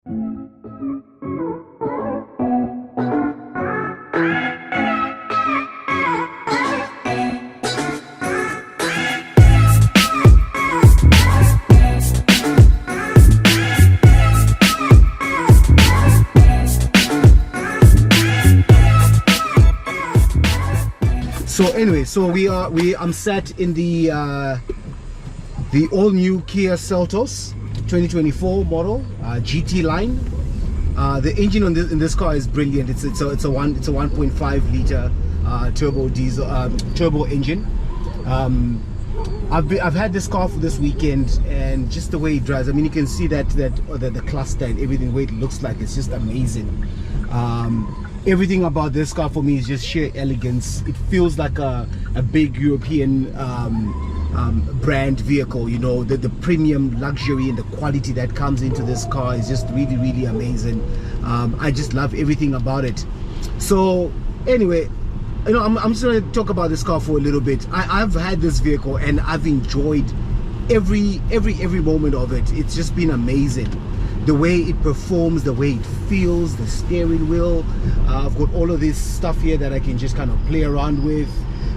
So anyway, I'm sat in the all-new Kia Seltos 2024 model GT line. The engine in this car is brilliant. It's a 1.5 liter turbo diesel turbo engine. I've had this car for this weekend, and just the way it drives, I mean, you can see that the cluster and everything, the way it looks like, it's just amazing. Everything about this car for me is just sheer elegance. It feels like a big European brand vehicle. You know, the premium luxury and the quality that comes into this car is just really, really amazing. I just love everything about it. So anyway, you know, I'm just going to talk about this car for a little bit. I've had this vehicle and I've enjoyed every moment of it. It's just been amazing. The way it performs, the way it feels, the steering wheel. I've got all of this stuff here that I can just kind of play around with.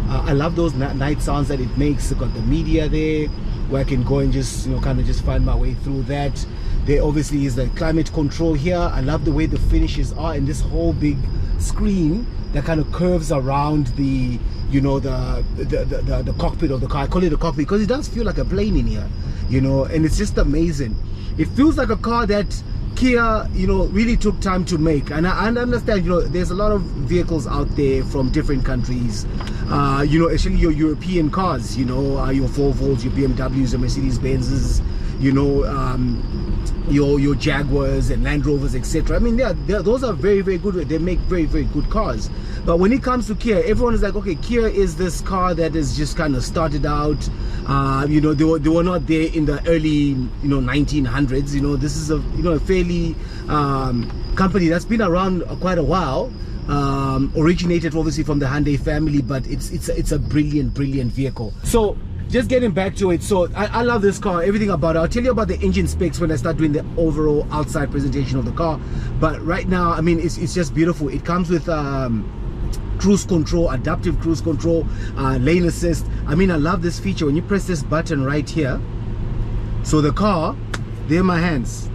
I love those night sounds that it makes. I've got the media there where I can go and just, you know, kind of just find my way through that. There obviously is the climate control here. I love the way the finishes are, and this whole big screen that kind of curves around the, you know, the cockpit of the car. I call it a cockpit because it does feel like a plane in here, you know, and it's just amazing. It feels like a car that Kia, you know, really took time to make. And I understand, you know, there's a lot of vehicles out there from different countries, you know, especially your European cars, you know, your Volvos, your BMWs, your Mercedes-Benzes, you know, your Jaguars and Land Rovers, etc. I mean, those are very, very good. They make very, very good cars. But when it comes to Kia, everyone is like, okay, Kia is this car that is just kind of started out. You know, they were not there in the early, you know, 1900s. You know, this is a, you know, a fairly company that's been around quite a while. Originated obviously from the Hyundai family, but it's a brilliant vehicle. So just getting back to it, so I love this car, everything about it. I'll tell you about the engine specs when I start doing the overall outside presentation of the car. But right now, I mean, it's just beautiful. It comes with cruise control, adaptive cruise control, lane assist. I mean, I love this feature. When you press this button right here, so the car, there are my hands,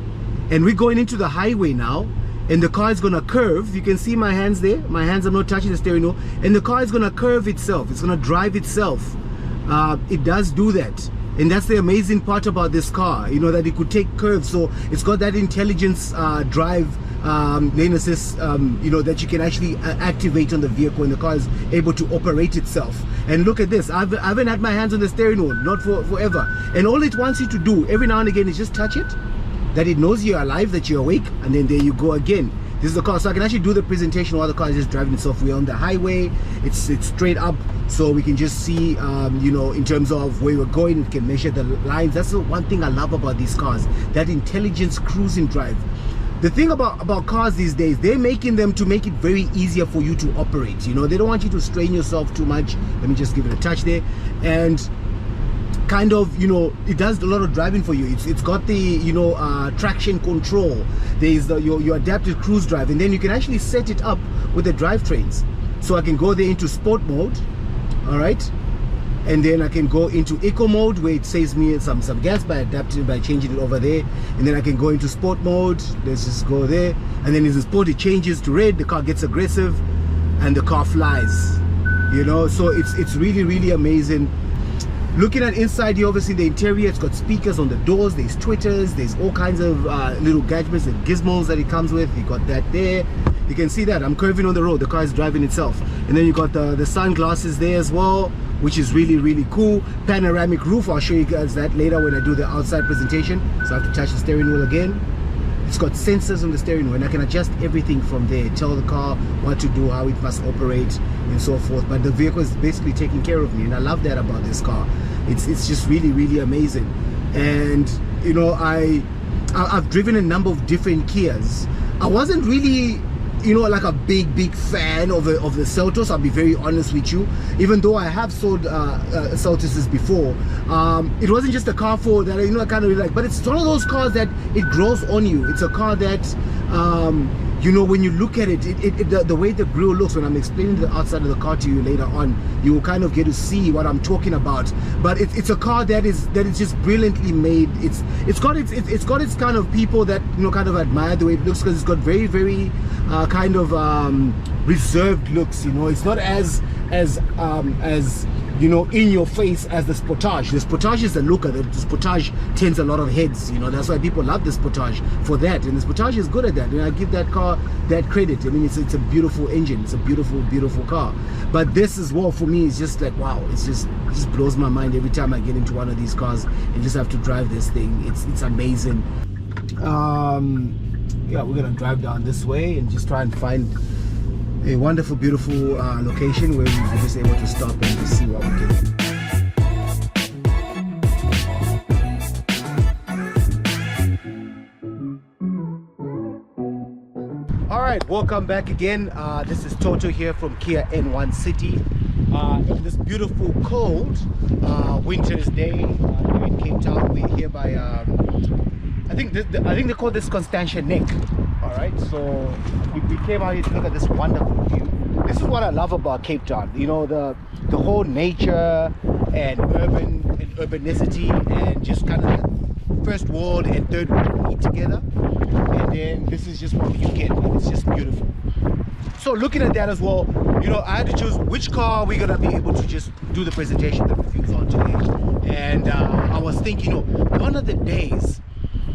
and we're going into the highway now, and the car is going to curve. You can see my hands there. My hands are not touching the steering wheel, and the car is going to curve itself. It's going to drive itself. It does do that, and that's the amazing part about this car, you know, that it could take curves. So it's got that intelligence drive lane assist, you know, that you can actually activate on the vehicle, and the car is able to operate itself. And look at this, I haven't had my hands on the steering wheel, not forever, and all it wants you to do every now and again is just touch it, that it knows you're alive, that you're awake, and then there you go again. This is the car, so I can actually do the presentation while the car is just driving itself. We're on the highway, it's straight up, so we can just see, you know, in terms of where we're going, we can measure the lines. That's the one thing I love about these cars, that intelligence cruising drive. The thing about cars these days, they're making them to make it very easier for you to operate. You know, they don't want you to strain yourself too much. Let me just give it a touch there, and kind of, you know, it does a lot of driving for you. It's got the, you know, traction control. There's your adaptive cruise drive, and then you can actually set it up with the drivetrains. So I can go there into sport mode, all right, and then I can go into eco mode where it saves me some gas by adapting, by changing it over there, and then I can go into sport mode. Let's just go there, and then in the sport it changes to red, the car gets aggressive, and the car flies, you know. So it's really amazing. Looking at inside here, obviously the interior, it's got speakers on the doors, there's tweeters, there's all kinds of little gadgets and gizmos that it comes with. You got that there. You can see that I'm curving on the road, the car is driving itself. And then you got the sunglasses there as well, which is really cool. Panoramic roof, I'll show you guys that later when I do the outside presentation. So I have to touch the steering wheel again. It's got sensors on the steering wheel, and I can adjust everything from there, tell the car what to do, how it must operate, and so forth. But the vehicle is basically taking care of me, and I love that about this car. It's just really amazing. And you know, I've driven a number of different Kias. I wasn't really you know, like a big fan of the Seltos. I'll be very honest with you. Even though I have sold Seltoses before, it wasn't just a car for that, you know, I kind of like, but it's one of those cars that it grows on you. It's a car that you know, when you look at it, the way the grill looks, when I'm explaining the outside of the car to you later on, you will kind of get to see what I'm talking about. But it's a car that is just brilliantly made. It's got its kind of people that, you know, kind of admire the way it looks, because it's got very kind of reserved looks. You know, it's not as you know, in your face as the Sportage. The Sportage is the looker. The Sportage tends a lot of heads, you know, that's why people love the Sportage for that, and the Sportage is good at that, and I give that car that credit. I mean, it's a beautiful engine, it's a beautiful car. But this as well, for me, is just like, wow, it just blows my mind every time I get into one of these cars and just have to drive this thing. It's amazing. Yeah, we're gonna drive down this way and just try and find a wonderful, beautiful location where we're just able to stop and just see what we can. All right, welcome back again. This is Toto here from Kia N1 City. In this beautiful, cold winter's day here in Cape Town. We're here by I think they call this Constantia Neck. All right, so we came out here to look at this wonderful view. This is what I love about Cape Town. You know, the whole nature and urbanicity, and just kind of first world and third world meet together. And then this is just what you get. It's just beautiful. So looking at that as well, you know, I had to choose which car we're gonna be able to just do the presentation, the reviews on today. And I was thinking, you know, one of the days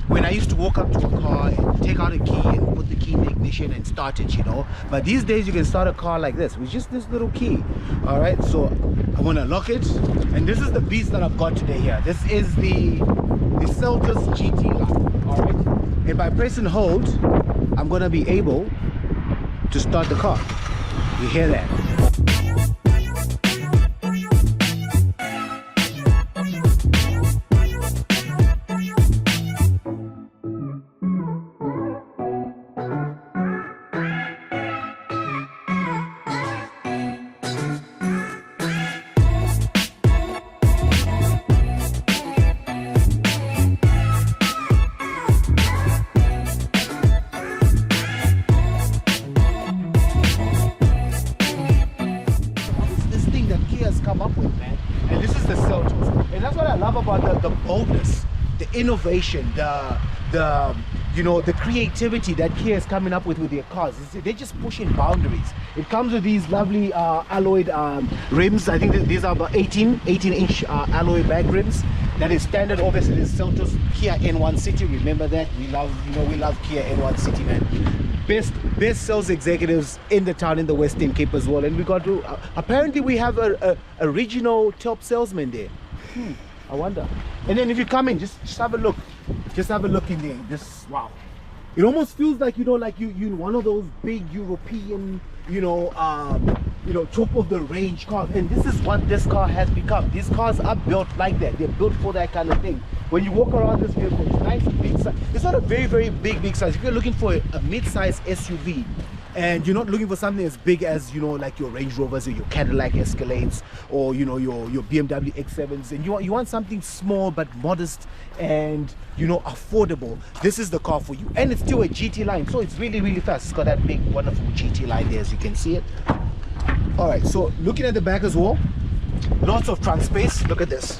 when I used to walk up to a car and take out a key and put the key in the ignition and start it, you know, but these days you can start a car like this with just this little key. All right, so I want to lock it, and this is the beast that I've got today here. This is the Seltos GT line. All right, and by press and hold, I'm going to be able to start the car. You hear that? Come up with, man. And this is the Seltos, and that's what I love about the boldness, the innovation, the you know, the creativity that Kia is coming up with their cars. They're just pushing boundaries. It comes with these lovely alloyed rims. I think these are about 18-inch alloy bag rims. That is standard. Obviously, this Seltos Kia N1 City. Remember that we love Kia N1 City, man. Best sales executives in the town, in the Western Cape as well. And we got to apparently we have a regional top salesman there. I wonder. And then if you come in, just have a look. Just have a look in there. Just wow. It almost feels like, you know, like you one of those big European, you know, top of the range cars. And this is what this car has become. These cars are built like that. They're built for that kind of thing. When you walk around this vehicle, it's nice, big size. It's not a very big size. If you're looking for a mid-size SUV, and you're not looking for something as big as, you know, like your Range Rovers or your Cadillac Escalades, or, you know, your BMW X7s, and you want something small but modest and, you know, affordable, this is the car for you. And it's still a GT line, so it's really fast. It's got that big wonderful GT line there, as you can see it. All right, so looking at the back as well, lots of trunk space. Look at this.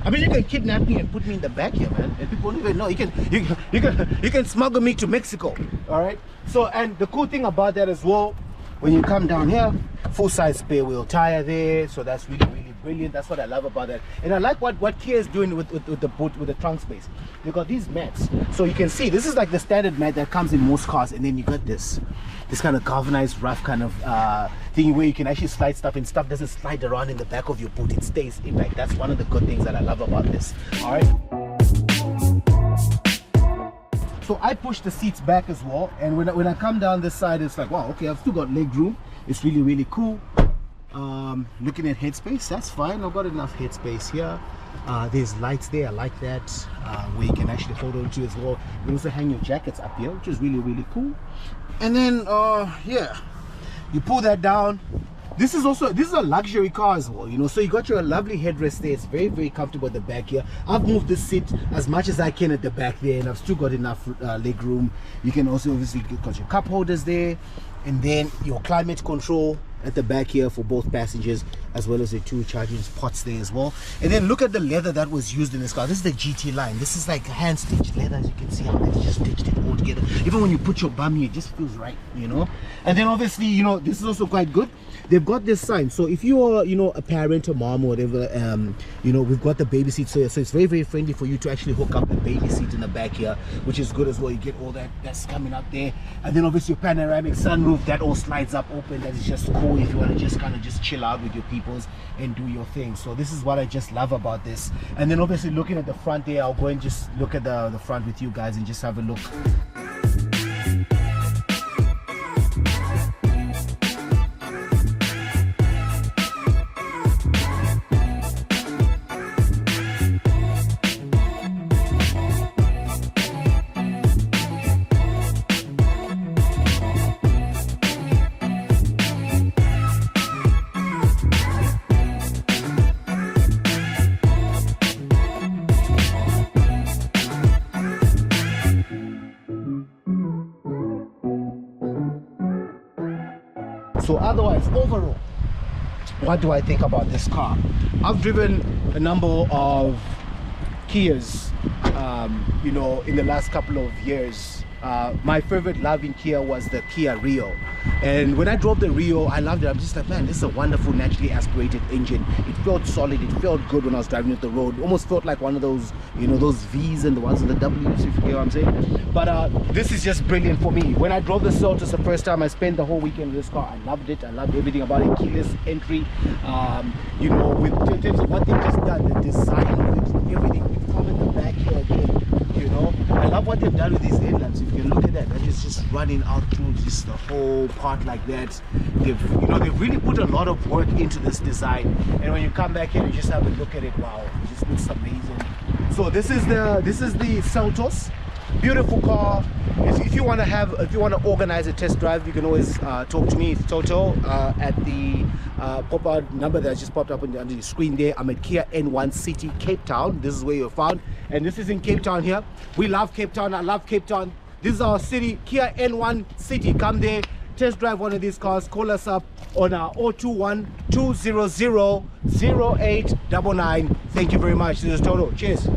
I mean, you can kidnap me and put me in the back here, man, and people don't even know. You can smuggle me to Mexico. All right. So, and the cool thing about that as well, when you come down here, full-size spare wheel tire there. So that's really brilliant. That's what I love about that. And I like what Kia is doing with the boot, with the trunk space. They got these mats, so you can see this is like the standard mat that comes in most cars, and then you got this kind of galvanized rough kind of thing where you can actually slide stuff, and stuff doesn't slide around in the back of your boot. It stays in. Like, that's one of the good things that I love about this. All right. So I push the seats back as well, and when I come down this side, it's like, wow, okay, I've still got leg room. It's really cool. Looking at headspace, that's fine. I've got enough headspace here. There's lights there, I like that, where you can actually hold on to as well. You can also hang your jackets up here, which is really, really cool. And then yeah, you pull that down. This is a luxury car as well, you know, so you got your lovely headrest there. It's very, very comfortable at the back here. I've moved this seat as much as I can at the back there, and I've still got enough leg room. You can also obviously got your cup holders there, and then your climate control at the back here for both passengers, as well as the 2 charging pots there as well. And then look at the leather that was used in this car. This is the GT line. This is like hand stitched leather, as you can see how they just stitched it all together. Even when you put your bum here, it just feels right, you know. And then obviously, you know, this is also quite good. They've got this sign, so if you are, you know, a parent or mom or whatever, you know, we've got the baby seat, so it's very, very friendly for you to actually hook up the baby seat in the back here, which is good as well. You get all that's coming up there. And then obviously your panoramic sunroof, that all slides up open. That is just cool if you want to just kind of just chill out with your peoples and do your thing. So this is what I just love about this. And then obviously looking at the front there, I'll go and just look at the front with you guys and just have a look. So otherwise, overall, what do I think about this car? I've driven a number of Kias, you know, in the last couple of years. My favorite love in Kia was the Kia Rio, and when I drove the Rio, I loved it. I'm just like, man, this is a wonderful naturally aspirated engine. It felt solid, it felt good when I was driving it the road. It almost felt like one of those, you know, those V's and the ones in the W's, if you get what I'm saying. But this is just brilliant for me. When I drove the Seltos the first time, I spent the whole weekend with this car. I loved it. I loved everything about it. Keyless entry, you know, in terms of what they just done, the design of it, everything. We've come in the back here again. You know, I love what they've done with these headlamps. If you look at that, that is just running out through just the whole part like that. They've, you know, they've really put a lot of work into this design. And when you come back here, you just have a look at it. Wow, it just looks amazing. So this is the Seltos. Beautiful car. If you want to organize a test drive, you can always talk to me. It's Toto at the pop-out number that just popped up under the screen there. I'm at Kia N1 City, Cape Town. This is where you're found, and this is in Cape Town here. We love Cape Town. I love Cape Town. This is our city, Kia N1 City. Come there, test drive one of these cars. Call us up on our 021-200-0899. Thank you very much. This is Toto. Cheers.